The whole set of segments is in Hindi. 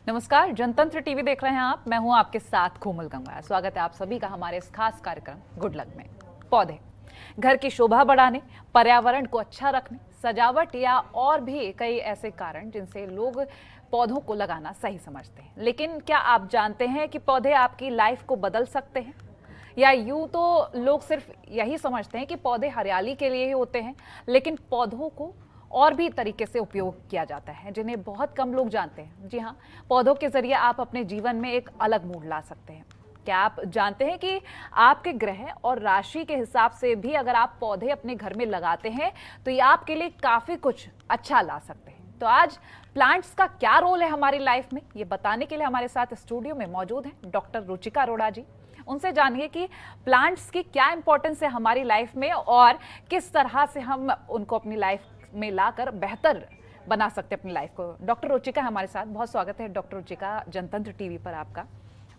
नमस्कार, जनतंत्र टीवी देख रहे हैं आप। मैं हूं आपके साथ कोमल गंगा। स्वागत है आप सभी का हमारे इस खास कार्यक्रम गुड लक में। पौधे घर की शोभा बढ़ाने, पर्यावरण को अच्छा रखने, सजावट या और भी कई ऐसे कारण जिनसे लोग पौधों को लगाना सही समझते हैं। लेकिन क्या आप जानते हैं कि पौधे आपकी लाइफ को बदल सकते हैं? या यूं तो लोग सिर्फ यही समझते हैं कि पौधे हरियाली के लिए ही होते हैं, लेकिन पौधों को और भी तरीके से उपयोग किया जाता है जिन्हें बहुत कम लोग जानते हैं। जी हाँ, पौधों के जरिए आप अपने जीवन में एक अलग मूड ला सकते हैं। क्या आप जानते हैं कि आपके ग्रह और राशि के हिसाब से भी अगर आप पौधे अपने घर में लगाते हैं तो ये आपके लिए काफी कुछ अच्छा ला सकते हैं। तो आज प्लांट्स का क्या रोल है हमारी लाइफ में, ये बताने के लिए हमारे साथ स्टूडियो में मौजूद हैं डॉक्टर रुचिका अरोड़ा जी। उनसे जानिए कि प्लांट्स की क्या इंपॉर्टेंस है हमारी लाइफ में और किस तरह से हम उनको अपनी लाइफ में लाकर बेहतर बना सकते हैं अपनी लाइफ को। डॉक्टर रुचिका हमारे साथ, बहुत स्वागत है डॉक्टर रुचिका जनतंत्र टीवी पर आपका।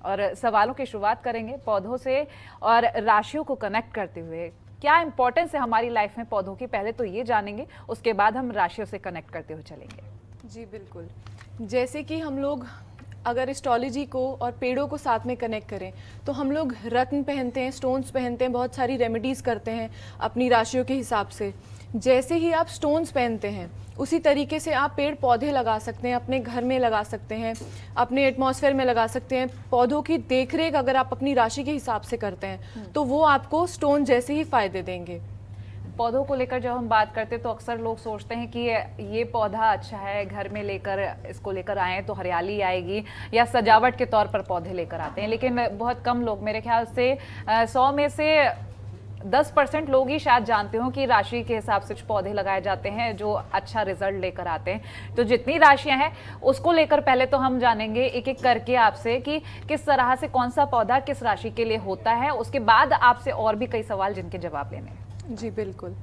और सवालों की शुरुआत करेंगे पौधों से और राशियों को कनेक्ट करते हुए। क्या इंपॉर्टेंस है हमारी लाइफ में पौधों की, पहले तो ये जानेंगे, उसके बाद हम राशियों से कनेक्ट करते हुए चलेंगे। जी बिल्कुल। जैसे कि हम लोग अगर एस्ट्रोलॉजी को और पेड़ों को साथ में कनेक्ट करें तो हम लोग रत्न पहनते हैं, स्टोन्स पहनते हैं, बहुत सारी रेमेडीज़ करते हैं अपनी राशियों के हिसाब से। जैसे ही आप स्टोन्स पहनते हैं उसी तरीके से आप पेड़ पौधे लगा सकते हैं, अपने घर में लगा सकते हैं, अपने एटमॉस्फेयर में लगा सकते हैं। पौधों की देखरेख अगर आप अपनी राशि के हिसाब से करते हैं तो वो आपको स्टोन जैसे ही फायदे देंगे। पौधों को लेकर जब हम बात करते हैं तो अक्सर लोग सोचते हैं कि ये पौधा अच्छा है, घर में लेकर इसको लेकर आए तो हरियाली आएगी, या सजावट के तौर पर पौधे लेकर आते हैं। लेकिन बहुत कम लोग, मेरे ख्याल से 100 में से 10% लोग ही शायद जानते हो कि राशि के हिसाब से पौधे लगाए जाते हैं जो अच्छा रिजल्ट लेकर आते हैं। तो जितनी राशियां हैं उसको लेकर पहले तो हम जानेंगे एक एक करके आपसे कि किस तरह से कौन सा पौधा किस राशि के लिए होता है। उसके बाद आपसे और भी कई सवाल जिनके जवाब लेने हैं। जी बिल्कुल।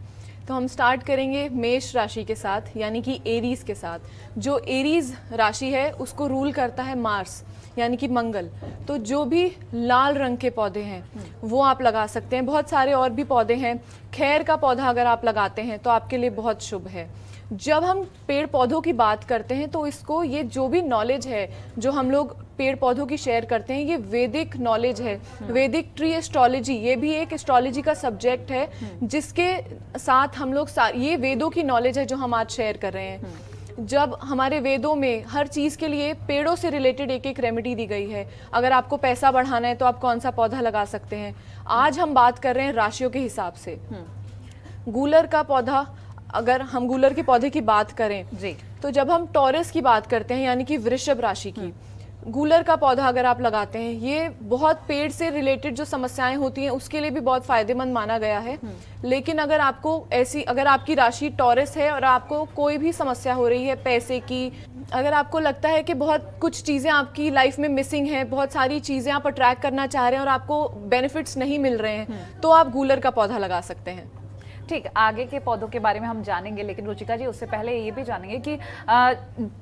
तो हम स्टार्ट करेंगे मेष राशि के साथ, यानी कि एरीज के साथ। जो एरीज राशि है उसको रूल करता है मार्स, यानी कि मंगल। तो जो भी लाल रंग के पौधे हैं वो आप लगा सकते हैं। बहुत सारे और भी पौधे हैं। खैर का पौधा अगर आप लगाते हैं तो आपके लिए बहुत शुभ है। जब हम पेड़ पौधों की बात करते हैं तो इसको, ये जो भी नॉलेज है जो हम लोग पेड़ पौधों की शेयर करते हैं, ये वैदिक नॉलेज है। वैदिक ट्री एस्ट्रोलॉजी, ये भी एक एस्ट्रोलॉजी का सब्जेक्ट है जिसके साथ हम लोग ये वेदों की नॉलेज है जो हम आज शेयर कर रहे हैं। जब हमारे वेदों में हर चीज़ के लिए पेड़ों से रिलेटेड एक एक रेमेडी दी गई है। अगर आपको पैसा बढ़ाना है तो आप कौन सा पौधा लगा सकते हैं। आज हम बात कर रहे हैं राशियों के हिसाब से। गूलर का पौधा, अगर हम गूलर के पौधे की बात करें जी, तो जब हम टॉरस की बात करते हैं यानी कि वृषभ राशि की, गूलर का पौधा अगर आप लगाते हैं, ये बहुत पेड़ से रिलेटेड जो समस्याएं होती हैं उसके लिए भी बहुत फायदेमंद माना गया है। लेकिन अगर आपको अगर आपकी राशि टॉरस है और आपको कोई भी समस्या हो रही है पैसे की, अगर आपको लगता है कि बहुत कुछ चीज़ें आपकी लाइफ में मिसिंग है, बहुत सारी चीज़ें आप अट्रैक्ट करना चाह रहे हैं और आपको बेनिफिट्स नहीं मिल रहे हैं, तो आप गूलर का पौधा लगा सकते हैं। ठीक, आगे के पौधों के बारे में हम जानेंगे, लेकिन रुचिका जी उससे पहले ये भी जानेंगे कि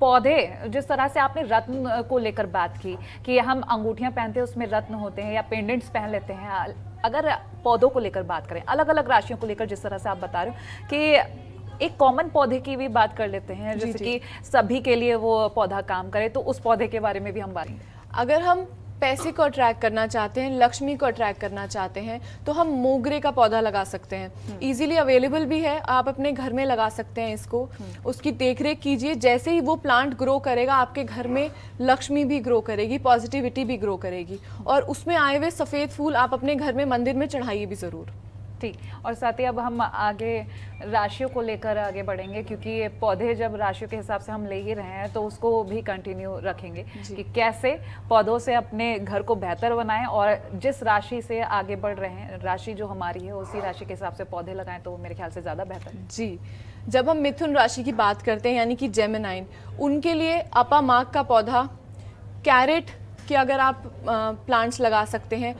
पौधे, जिस तरह से आपने रत्न को लेकर बात की कि हम अंगूठियां पहनते हैं उसमें रत्न होते हैं या पेंडेंट्स पहन लेते हैं। अगर पौधों को लेकर बात करें, अलग अलग राशियों को लेकर, जिस तरह से आप बता रहे हो कि एक कॉमन पौधे की भी बात कर लेते हैं जैसे कि सभी के लिए वो पौधा काम करे, तो उस पौधे के बारे में भी हम बात करेंगे। अगर हम पैसे को अट्रैक्ट करना चाहते हैं, लक्ष्मी को अट्रैक्ट करना चाहते हैं, तो हम मोगरे का पौधा लगा सकते हैं। इजीली अवेलेबल भी है, आप अपने घर में लगा सकते हैं इसको। उसकी देखरेख कीजिए, जैसे ही वो प्लांट ग्रो करेगा आपके घर में लक्ष्मी भी ग्रो करेगी, पॉजिटिविटी भी ग्रो करेगी। और उसमें आए हुए सफ़ेद फूल आप अपने घर में मंदिर में चढ़ाइए भी ज़रूर। ठीक, और साथ ही अब हम आगे राशियों को लेकर आगे बढ़ेंगे, क्योंकि ये पौधे जब राशियों के हिसाब से हम ले ही रहे हैं तो उसको भी कंटिन्यू रखेंगे कि कैसे पौधों से अपने घर को बेहतर बनाएं और जिस राशि से आगे बढ़ रहे हैं, राशि जो हमारी है उसी राशि के हिसाब से पौधे लगाएं तो मेरे ख्याल से ज़्यादा बेहतर है। जी, जब हम मिथुन राशि की बात करते हैं यानी कि जेमिनाइन, उनके लिए अपामाक का पौधा, कैरेट के अगर आप प्लांट्स लगा सकते हैं।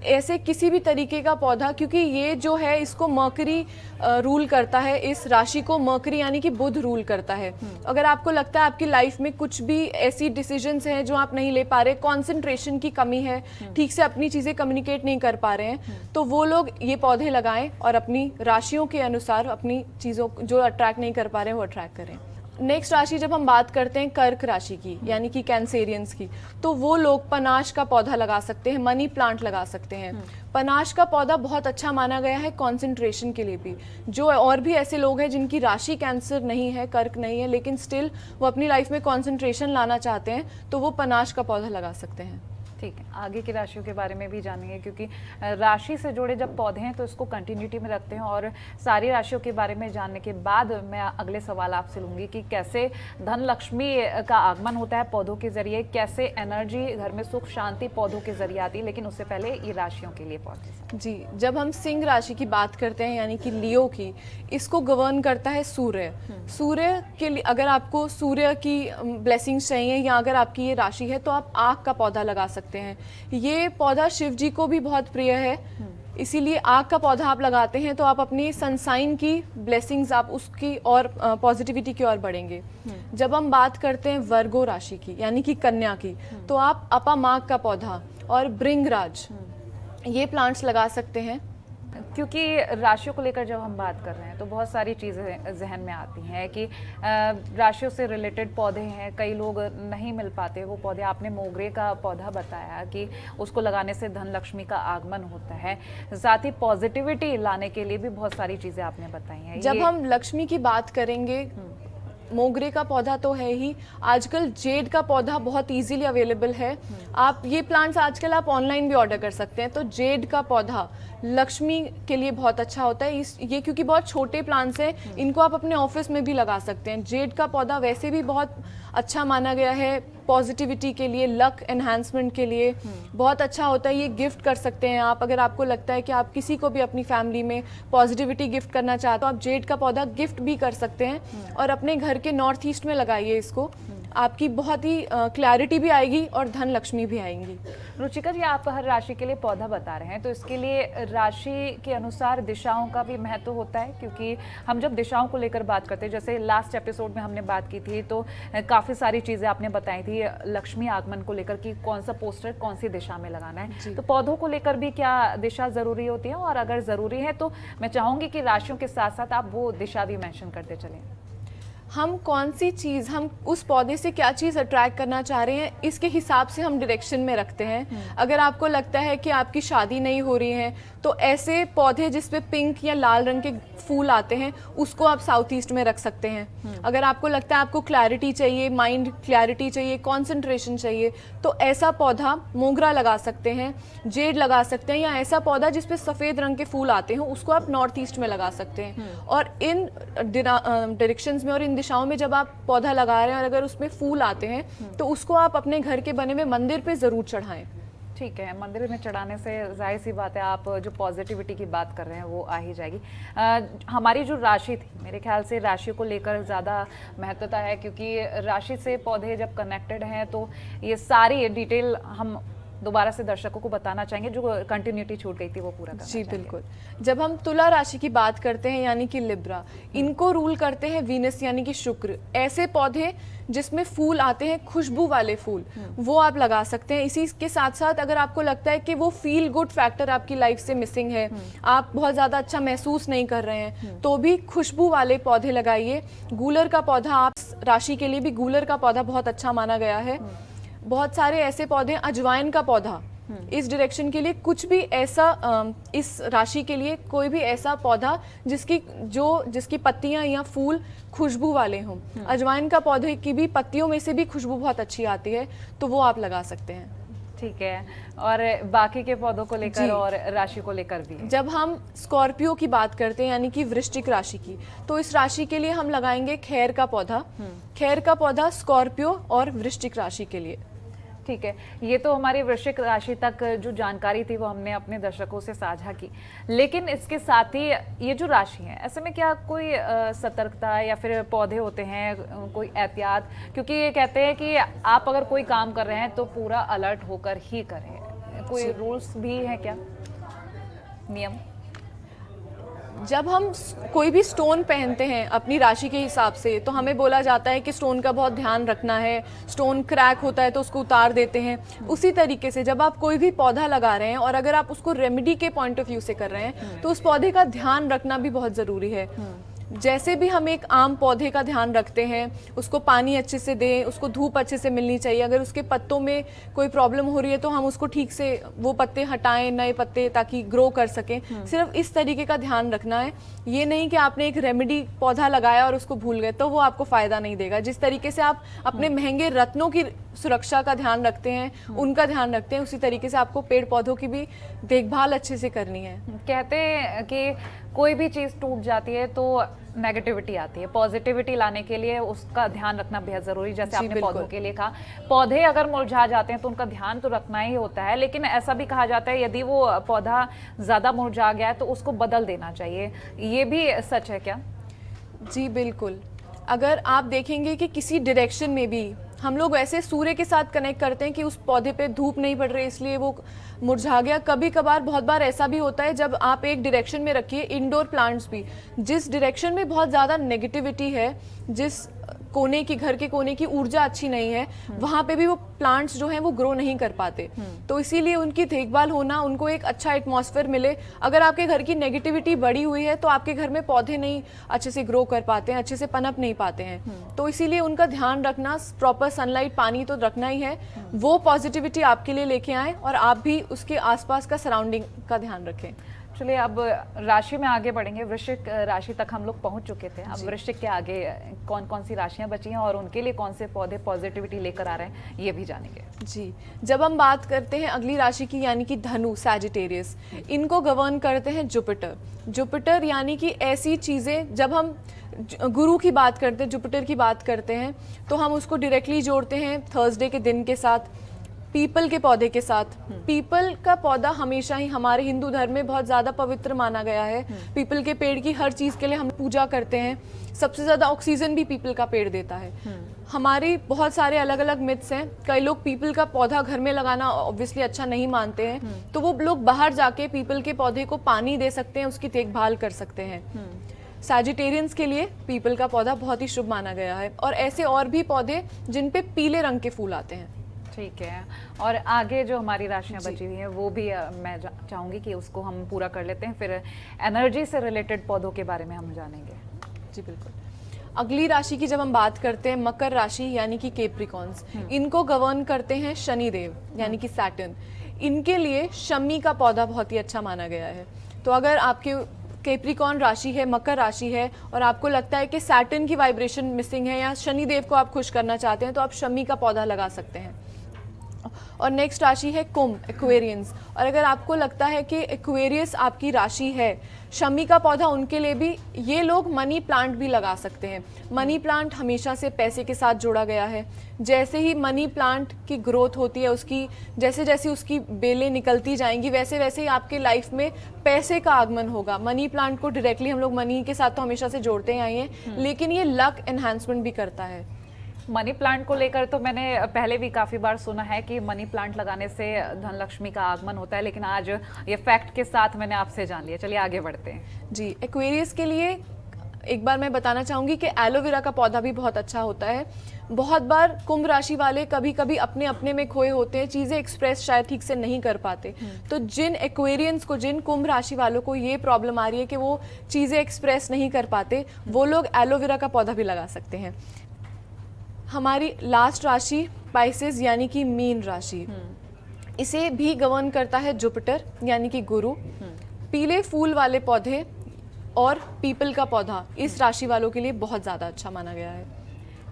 ऐसे किसी भी तरीके का पौधा, क्योंकि ये जो है इसको मर्करी रूल करता है, इस राशि को मर्करी यानी कि बुध रूल करता है। अगर आपको लगता है आपकी लाइफ में कुछ भी ऐसी डिसीजंस हैं जो आप नहीं ले पा रहे, कंसंट्रेशन की कमी है, ठीक से अपनी चीज़ें कम्युनिकेट नहीं कर पा रहे हैं, तो वो लोग ये पौधे लगाएं और अपनी राशियों के अनुसार अपनी चीज़ों जो अट्रैक्ट नहीं कर पा रहे हैं वो अट्रैक्ट करें। नेक्स्ट राशि जब हम बात करते हैं कर्क राशि की, यानी कि कैंसेरियंस की, तो वो लोग पनाश का पौधा लगा सकते हैं, मनी प्लांट लगा सकते हैं। पनाश का पौधा बहुत अच्छा माना गया है कंसंट्रेशन के लिए भी। जो और भी ऐसे लोग हैं जिनकी राशि कैंसर नहीं है, कर्क नहीं है, लेकिन स्टिल वो अपनी लाइफ में कंसंट्रेशन लाना चाहते हैं, तो वो पनाश का पौधा लगा सकते हैं। ठीक है, आगे की राशियों के बारे में भी जानेंगे, क्योंकि राशि से जुड़े जब पौधे हैं तो इसको कंटिन्यूटी में रखते हैं। और सारी राशियों के बारे में जानने के बाद मैं अगले सवाल आपसे लूँगी कि कैसे धन लक्ष्मी का आगमन होता है पौधों के जरिए, कैसे एनर्जी घर में सुख शांति पौधों के जरिए आती है। लेकिन उससे पहले ये राशियों के लिए पौधे। जी, जब हम सिंह राशि की बात करते हैं, यानी कि लियो की, इसको गवर्न करता है सूर्य। सूर्य के लिए अगर आपको सूर्य की ब्लेसिंग्स चाहिए या अगर आपकी ये राशि है, तो आप आग का पौधा लगा सकते हैं। ये पौधा शिव जी को भी बहुत प्रिय है, इसीलिए आग का पौधा आप लगाते हैं तो आप अपनी सनसाइन की ब्लेसिंग्स, आप उसकी और पॉजिटिविटी की ओर बढ़ेंगे। जब हम बात करते हैं वर्गो राशि की, यानी कि कन्या की, तो आप अपामाग का पौधा और भृंगराज ये प्लांट्स लगा सकते हैं। क्योंकि राशियों को लेकर जब हम बात कर रहे हैं तो बहुत सारी चीज़ें जहन में आती हैं कि राशियों से रिलेटेड पौधे हैं, कई लोग नहीं मिल पाते वो पौधे। आपने मोगरे का पौधा बताया कि उसको लगाने से धन लक्ष्मी का आगमन होता है, साथ ही पॉजिटिविटी लाने के लिए भी बहुत सारी चीज़ें आपने बताई हैं। जब हम लक्ष्मी की बात करेंगे, मोगरे का पौधा तो है ही, आजकल जेड का पौधा बहुत इजीली अवेलेबल है। आप ये प्लांट्स आजकल आप ऑनलाइन भी ऑर्डर कर सकते हैं। तो जेड का पौधा लक्ष्मी के लिए बहुत अच्छा होता है। ये क्योंकि बहुत छोटे प्लांट्स हैं, इनको आप अपने ऑफिस में भी लगा सकते हैं। जेड का पौधा वैसे भी बहुत अच्छा माना गया है पॉजिटिविटी के लिए, लक एनहांसमेंट के लिए बहुत अच्छा होता है। ये गिफ्ट कर सकते हैं आप, अगर आपको लगता है कि आप किसी को भी अपनी फैमिली में पॉजिटिविटी गिफ्ट करना चाहते हो, आप जेड का पौधा गिफ्ट भी कर सकते हैं। और अपने घर के नॉर्थ ईस्ट में लगाइए इसको, आपकी बहुत ही क्लैरिटी भी आएगी और धन लक्ष्मी भी आएंगी। रुचिका जी, आप हर राशि के लिए पौधा बता रहे हैं, तो इसके लिए राशि के अनुसार दिशाओं का भी महत्व होता है। क्योंकि हम जब दिशाओं को लेकर बात करते हैं, जैसे लास्ट एपिसोड में हमने बात की थी, तो काफ़ी सारी चीज़ें आपने बताई थी लक्ष्मी आगमन को लेकर कि कौन सा पोस्टर कौन सी दिशा में लगाना है। तो पौधों को लेकर भी क्या दिशा ज़रूरी होती है? और अगर ज़रूरी है तो मैं चाहूँगी कि राशियों के साथ साथ आप वो दिशा भी मेंशन करते चलें। हम कौन सी चीज़, हम उस पौधे से क्या चीज़ अट्रैक्ट करना चाह रहे हैं, इसके हिसाब से हम डायरेक्शन में रखते हैं। अगर आपको लगता है कि आपकी शादी नहीं हो रही है, तो ऐसे पौधे जिसपे पिंक या लाल रंग के फूल आते हैं, उसको आप साउथ ईस्ट में रख सकते हैं। अगर आपको लगता है आपको क्लैरिटी चाहिए, माइंड क्लैरिटी चाहिए, कंसंट्रेशन चाहिए, तो ऐसा पौधा मोगरा लगा सकते हैं, जेड लगा सकते हैं, या ऐसा पौधा जिसपे सफ़ेद रंग के फूल आते हैं, उसको आप नॉर्थ ईस्ट में लगा सकते हैं। और इन डायरेक्शंस में और इन दिशाओं में जब आप पौधा लगा रहे हैं और अगर उसमें फूल आते हैं, तो उसको आप अपने घर के बने हुए मंदिर पे ज़रूर चढ़ाएं। ठीक है, मंदिर में चढ़ाने से जाहिर सी बात है आप जो पॉजिटिविटी की बात कर रहे हैं वो आ ही जाएगी। हमारी जो राशि थी, मेरे ख्याल से राशि को लेकर ज़्यादा महत्वता है, क्योंकि राशि से पौधे जब कनेक्टेड हैं तो ये सारी डिटेल हम दोबारा से दर्शकों को बताना चाहेंगे, जो कंटिन्यूटी छूट गई थी वो पूरा करना जी बिल्कुल। जब हम तुला राशि की बात करते हैं, यानी कि लिब्रा, इनको रूल करते हैं वीनस यानी कि शुक्र। ऐसे पौधे जिसमें फूल आते हैं, खुशबू वाले फूल, वो आप लगा सकते हैं। इसी के साथ साथ अगर आपको लगता है कि वो फील गुड फैक्टर आपकी लाइफ से मिसिंग है, आप बहुत ज़्यादा अच्छा महसूस नहीं कर रहे हैं, तो भी खुशबू वाले पौधे लगाइए। गूलर का पौधा, आप राशि के लिए भी गूलर का पौधा बहुत अच्छा माना गया है। बहुत सारे ऐसे पौधे, अजवाइन का पौधा, इस डायरेक्शन के लिए कुछ भी ऐसा, इस राशि के लिए कोई भी ऐसा पौधा जिसकी पत्तियां या फूल खुशबू वाले हों। अजवाइन का पौधे की भी पत्तियों में से भी खुशबू बहुत अच्छी आती है, तो वो आप लगा सकते हैं। ठीक है, और बाकी के पौधों को लेकर और राशि को लेकर भी जब हम स्कॉर्पियो की बात करते हैं, यानी कि वृश्चिक राशि की, तो इस राशि के लिए हम लगाएंगे खैर का पौधा। खैर का पौधा स्कॉर्पियो और वृश्चिक राशि के लिए। ठीक है, ये तो हमारी वृश्चिक राशि तक जो जानकारी थी वो हमने अपने दर्शकों से साझा की। लेकिन इसके साथ ही ये जो राशि है, ऐसे में क्या कोई सतर्कता या फिर पौधे होते हैं, कोई एहतियात? क्योंकि ये कहते हैं कि आप अगर कोई काम कर रहे हैं तो पूरा अलर्ट होकर ही करें। कोई रूल्स भी हैं क्या, नियम? जब हम कोई भी स्टोन पहनते हैं अपनी राशि के हिसाब से, तो हमें बोला जाता है कि स्टोन का बहुत ध्यान रखना है, स्टोन क्रैक होता है तो उसको उतार देते हैं। उसी तरीके से जब आप कोई भी पौधा लगा रहे हैं और अगर आप उसको रेमेडी के पॉइंट ऑफ व्यू से कर रहे हैं, तो उस पौधे का ध्यान रखना भी बहुत ज़रूरी है। जैसे भी हम एक आम पौधे का ध्यान रखते हैं, उसको पानी अच्छे से दें, उसको धूप अच्छे से मिलनी चाहिए, अगर उसके पत्तों में कोई प्रॉब्लम हो रही है तो हम उसको ठीक से वो पत्ते हटाएं, नए पत्ते, ताकि ग्रो कर सकें। सिर्फ इस तरीके का ध्यान रखना है। ये नहीं कि आपने एक रेमेडी पौधा लगाया और उसको भूल गए, तो वो आपको फ़ायदा नहीं देगा। जिस तरीके से आप अपने महंगे रत्नों की सुरक्षा का ध्यान रखते हैं, उनका ध्यान रखते हैं, उसी तरीके से आपको पेड़ पौधों की भी देखभाल अच्छे से करनी है। कहते हैं कि कोई भी चीज़ टूट जाती है तो नेगेटिविटी आती है, पॉजिटिविटी लाने के लिए उसका ध्यान रखना बेहद ज़रूरी। जैसे आपने पौधों के लिए कहा, पौधे अगर मुरझा जाते हैं तो उनका ध्यान तो रखना ही होता है, लेकिन ऐसा भी कहा जाता है यदि वो पौधा ज़्यादा मुरझा गया है तो उसको बदल देना चाहिए। ये भी सच है क्या? जी बिल्कुल। अगर आप देखेंगे कि किसी डायरेक्शन में भी हम लोग वैसे सूर्य के साथ कनेक्ट करते हैं कि उस पौधे पे धूप नहीं पड़ रही इसलिए वो मुरझा गया। कभी कभार, बहुत बार ऐसा भी होता है जब आप एक डायरेक्शन में रखिए, इंडोर प्लांट्स भी, जिस डायरेक्शन में बहुत ज़्यादा नेगेटिविटी है, जिस कोने की, घर के कोने की ऊर्जा अच्छी नहीं है, वहाँ पे भी वो प्लांट्स जो हैं वो ग्रो नहीं कर पाते। तो इसीलिए उनकी देखभाल होना, उनको एक अच्छा एटमॉस्फेयर मिले। अगर आपके घर की नेगेटिविटी बढ़ी हुई है तो आपके घर में पौधे नहीं अच्छे से ग्रो कर पाते हैं, अच्छे से पनप नहीं पाते हैं। तो इसीलिए उनका ध्यान रखना, प्रॉपर सनलाइट, पानी तो रखना ही है। वो पॉजिटिविटी आपके लिए लेके आए और आप भी उसके आसपास का सराउंडिंग का ध्यान रखें। चलिए अब राशि में आगे बढ़ेंगे। वृश्चिक राशि तक हम लोग पहुंच चुके थे। अब वृश्चिक के आगे कौन कौन सी राशियां बची हैं और उनके लिए कौन से पौधे पॉजिटिविटी लेकर आ रहे हैं, ये भी जानेंगे। जी, जब हम बात करते हैं अगली राशि की, यानी कि धनु, सैजिटेरियस, इनको गवर्न करते हैं जुपिटर। जुपिटर यानी कि ऐसी चीज़ें, जब हम गुरु की बात करते हैं, जुपिटर की बात करते हैं, तो हम उसको डायरेक्टली जोड़ते हैं थर्सडे के दिन के साथ, पीपल के पौधे के साथ। पीपल का पौधा हमेशा ही हमारे हिंदू धर्म में बहुत ज़्यादा पवित्र माना गया है। पीपल के पेड़ की हर चीज़ के लिए हम पूजा करते हैं। सबसे ज़्यादा ऑक्सीजन भी पीपल का पेड़ देता है। हमारी बहुत सारे अलग अलग मिथ्स हैं। कई लोग पीपल का पौधा घर में लगाना ऑब्वियसली अच्छा नहीं मानते हैं, तो वो लोग बाहर जाके पीपल के पौधे को पानी दे सकते हैं, उसकी देखभाल कर सकते हैं। सैजिटेरियंस के लिए पीपल का पौधा बहुत ही शुभ माना गया है। और ऐसे और भी पौधे जिन पे पीले रंग के फूल आते हैं। ठीक है, और आगे जो हमारी राशियां बची हुई हैं वो भी मैं चाहूँगी कि उसको हम पूरा कर लेते हैं, फिर एनर्जी से रिलेटेड पौधों के बारे में हम जानेंगे। जी बिल्कुल। अगली राशि की जब हम बात करते हैं, मकर राशि यानी कि कैप्रिकॉन्स, इनको गवर्न करते हैं शनिदेव यानी कि सैटर्न। इनके लिए शमी का पौधा बहुत ही अच्छा माना गया है। तो अगर आपके कैप्रिकॉन राशि है, मकर राशि है, और आपको लगता है कि सैटर्न की वाइब्रेशन मिसिंग है या शनिदेव को आप खुश करना चाहते हैं, तो आप शमी का पौधा लगा सकते हैं। और नेक्स्ट राशि है कुंभ, एक्वेरियंस। और अगर आपको लगता है कि एक्वेरियस आपकी राशि है, शमी का पौधा उनके लिए भी, ये लोग मनी प्लांट भी लगा सकते हैं। मनी प्लांट हमेशा से पैसे के साथ जोड़ा गया है। जैसे ही मनी प्लांट की ग्रोथ होती है, उसकी जैसे जैसे उसकी बेलें निकलती जाएंगी, वैसे वैसे ही आपके लाइफ में पैसे का आगमन होगा। मनी प्लांट को डायरेक्टली हम लोग मनी के साथ तो हमेशा से जोड़ते ही आए हैं, लेकिन ये लक एनहांसमेंट भी करता है। मनी प्लांट को लेकर तो मैंने पहले भी काफ़ी बार सुना है कि मनी प्लांट लगाने से धन लक्ष्मी का आगमन होता है, लेकिन आज ये फैक्ट के साथ मैंने आपसे जान लिया। चलिए आगे बढ़ते हैं। जी, एक्वेरियस के लिए एक बार मैं बताना चाहूँगी कि एलोवेरा का पौधा भी बहुत अच्छा होता है। बहुत बार कुंभ राशि वाले कभी कभी अपने अपने में खोए होते हैं, चीज़ें एक्सप्रेस शायद ठीक से नहीं कर पाते। तो जिन एक्वेरियंस को, जिन कुंभ राशि वालों को ये प्रॉब्लम आ रही है कि वो चीज़ें एक्सप्रेस नहीं कर पाते, वो लोग एलोवेरा का पौधा भी लगा सकते हैं। हमारी लास्ट राशि पाइसेस यानी कि मीन राशि, इसे भी गवर्न करता है जुपिटर यानी कि गुरु। पीले फूल वाले पौधे और पीपल का पौधा इस राशि वालों के लिए बहुत ज़्यादा अच्छा माना गया है।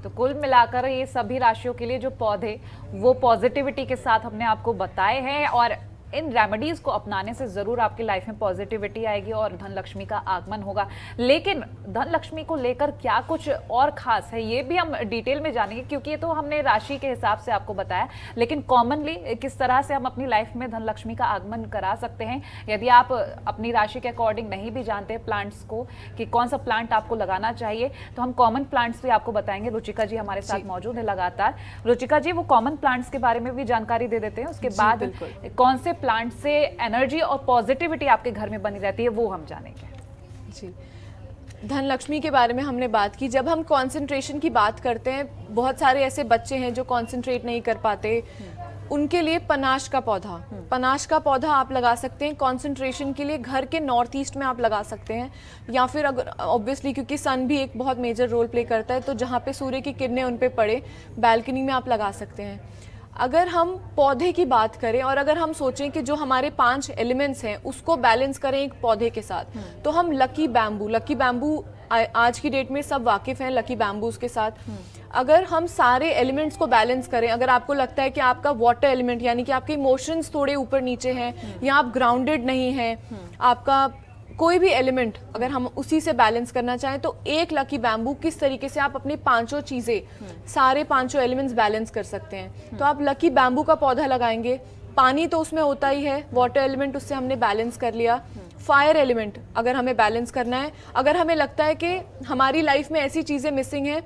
तो कुल मिलाकर ये सभी राशियों के लिए जो पौधे वो पॉजिटिविटी के साथ हमने आपको बताए हैं, और इन रेमेडीज को अपनाने से जरूर आपकी लाइफ में पॉजिटिविटी आएगी और धन लक्ष्मी का आगमन होगा। लेकिन धन लक्ष्मी को लेकर क्या कुछ और खास है, ये भी हम डिटेल में जानेंगे, क्योंकि ये तो हमने राशि के हिसाब से आपको बताया, लेकिन कॉमनली किस तरह से हम अपनी लाइफ में धन लक्ष्मी का आगमन करा सकते हैं। यदि आप अपनी राशि के अकॉर्डिंग नहीं भी जानते प्लांट्स को कि कौन सा प्लांट आपको लगाना चाहिए, तो हम कॉमन प्लांट्स भी आपको बताएंगे। रुचिका जी हमारे साथ मौजूद है लगातार। रुचिका जी, वो कॉमन प्लांट्स के बारे में भी जानकारी दे देते हैं, उसके बाद कौन से प्लांट से एनर्जी और पॉजिटिविटी आपके घर में बनी रहती है वो हम जानेंगे। जी, धन लक्ष्मी के बारे में हमने बात की। जब हम कंसंट्रेशन की बात करते हैं, बहुत सारे ऐसे बच्चे हैं जो कंसंट्रेट नहीं कर पाते, उनके लिए पनाश का पौधा आप लगा सकते हैं कंसंट्रेशन के लिए। घर के नॉर्थ ईस्ट में आप लगा सकते हैं, या फिर अगर ऑब्वियसली क्योंकि सन भी एक बहुत मेजर रोल प्ले करता है, तो जहाँ पे सूर्य की किरणें उन पे पड़े, बैल्कनी में आप लगा सकते हैं। अगर हम पौधे की बात करें और अगर हम सोचें कि जो हमारे 5 एलिमेंट्स हैं उसको बैलेंस करें एक पौधे के साथ, तो हम लकी बैम्बू आज की डेट में सब वाकिफ हैं लकी बैम्बूज के साथ। अगर हम सारे एलिमेंट्स को बैलेंस करें, अगर आपको लगता है कि आपका वाटर एलिमेंट यानी कि आपके इमोशंस थोड़े ऊपर नीचे हैं, या आप ग्राउंडेड नहीं हैं, आपका कोई भी एलिमेंट अगर हम उसी से बैलेंस करना चाहें, तो एक लकी बैम्बू किस तरीके से आप अपनी 5 चीज़ें, सारे 5 एलिमेंट्स बैलेंस कर सकते हैं। तो आप लकी बैम्बू का पौधा लगाएंगे। पानी तो उसमें होता ही है, वाटर एलिमेंट उससे हमने बैलेंस कर लिया। फायर एलिमेंट अगर हमें बैलेंस करना है, अगर हमें लगता है कि हमारी लाइफ में ऐसी चीज़ें मिसिंग हैं,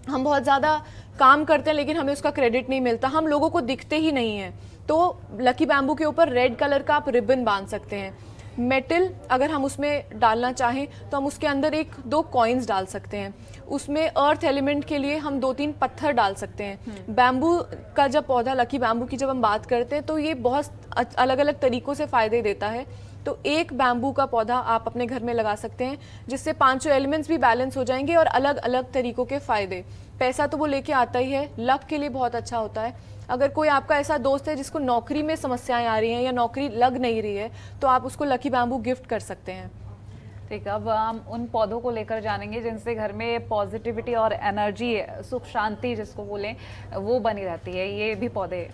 हम बहुत ज़्यादा काम करते हैं लेकिन हमें उसका क्रेडिट नहीं मिलता, हम लोगों को दिखते ही नहीं हैं, तो लकी बैम्बू के ऊपर रेड कलर का आप रिबन बांध सकते हैं। मेटल अगर हम उसमें डालना चाहें तो हम उसके अंदर 1-2 कॉइन्स डाल सकते हैं। उसमें अर्थ एलिमेंट के लिए हम 2-3 पत्थर डाल सकते हैं। बैम्बू का जब पौधा, लकी बैम्बू की जब हम बात करते हैं, तो ये बहुत अलग अलग तरीक़ों से फ़ायदे देता है। तो एक बैम्बू का पौधा आप अपने घर में लगा सकते हैं, जिससे 5 एलिमेंट्स भी बैलेंस हो जाएंगे और अलग अलग तरीक़ों के फ़ायदे। पैसा तो वो लेके आता ही है, लक के लिए बहुत अच्छा होता है। अगर कोई आपका ऐसा दोस्त है जिसको नौकरी में समस्याएं आ रही हैं या नौकरी लग नहीं रही है, तो आप उसको लकी बैम्बू गिफ्ट कर सकते हैं। ठीक, अब हम उन पौधों को लेकर जानेंगे जिनसे घर में पॉजिटिविटी और एनर्जी, सुख शांति जिसको बोलें, वो बनी रहती है। ये भी पौधे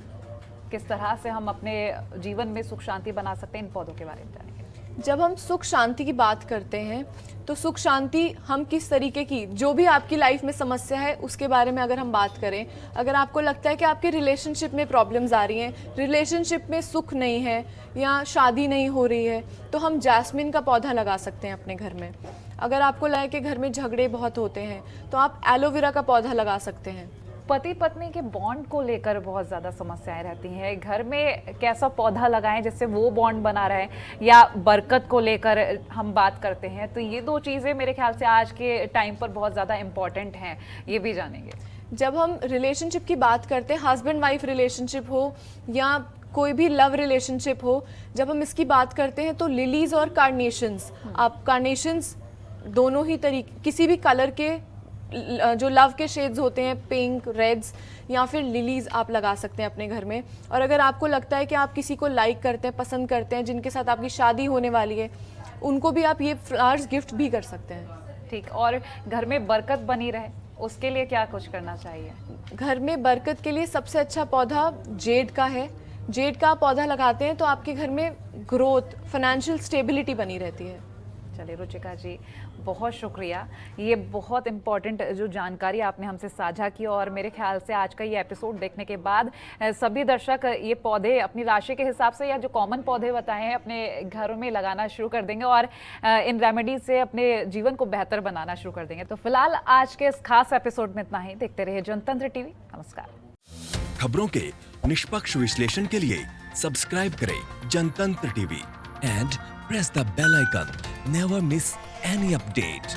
किस तरह से हम अपने जीवन में सुख शांति बना सकते हैं, इन पौधों के बारे में जानेंगे। जब हम सुख शांति की बात करते हैं, तो सुख शांति हम किस तरीके की, जो भी आपकी लाइफ में समस्या है उसके बारे में अगर हम बात करें, अगर आपको लगता है कि आपके रिलेशनशिप में प्रॉब्लम्स आ रही हैं, रिलेशनशिप में सुख नहीं है या शादी नहीं हो रही है, तो हम जैस्मिन का पौधा लगा सकते हैं अपने घर में। अगर आपको लगे कि घर में झगड़े बहुत होते हैं, तो आप एलोवेरा का पौधा लगा सकते हैं। पति पत्नी के बॉन्ड को लेकर बहुत ज़्यादा समस्याएं रहती हैं, घर में कैसा पौधा लगाएं जिससे वो बॉन्ड बना रहे, या बरकत को लेकर हम बात करते हैं, तो ये 2 चीज़ें मेरे ख्याल से आज के टाइम पर बहुत ज़्यादा इम्पॉर्टेंट हैं, ये भी जानेंगे। जब हम रिलेशनशिप की बात करते हैं, हस्बैंड वाइफ रिलेशनशिप हो या कोई भी लव रिलेशनशिप हो, जब हम इसकी बात करते हैं, तो लिलीज और कार्नेशंस, आप कार्नेशंस दोनों ही तरीके, किसी भी कलर के जो लव के शेड्स होते हैं, पिंक, रेड्स, या फिर लिलीज आप लगा सकते हैं अपने घर में। और अगर आपको लगता है कि आप किसी को लाइक करते हैं, पसंद करते हैं, जिनके साथ आपकी शादी होने वाली है, उनको भी आप ये फ्लावर्स गिफ्ट भी कर सकते हैं। ठीक, और घर में बरकत बनी रहे उसके लिए क्या कुछ करना चाहिए? घर में बरकत के लिए सबसे अच्छा पौधा जेड का है। जेड का पौधा लगाते हैं तो आपके घर में ग्रोथ, फाइनेंशियल स्टेबिलिटी बनी रहती है। चलिए रुचिका जी, बहुत शुक्रिया, ये बहुत इम्पॉर्टेंट जो जानकारी आपने हमसे साझा की, और मेरे ख्याल से आज का ये एपिसोड देखने के बाद सभी दर्शक ये पौधे अपनी राशि के हिसाब से, या जो कॉमन पौधे बताए हैं, अपने घरों में लगाना शुरू कर देंगे और इन रेमेडीज से अपने जीवन को बेहतर बनाना शुरू कर देंगे। तो फिलहाल आज के इस खास एपिसोड में इतना ही। देखते रहिए जनतंत्र टीवी। नमस्कार। खबरों के निष्पक्ष विश्लेषण के लिए सब्सक्राइब करें जनतंत्र TV and press the bell icon. Never miss any update.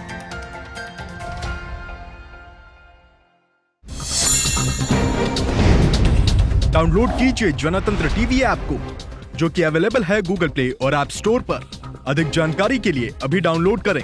Download कीजिए जनतंत्र टीवी ऐप को, जो कि अवेलेबल है गूगल प्ले और ऐप स्टोर पर। अधिक जानकारी के लिए अभी डाउनलोड करें।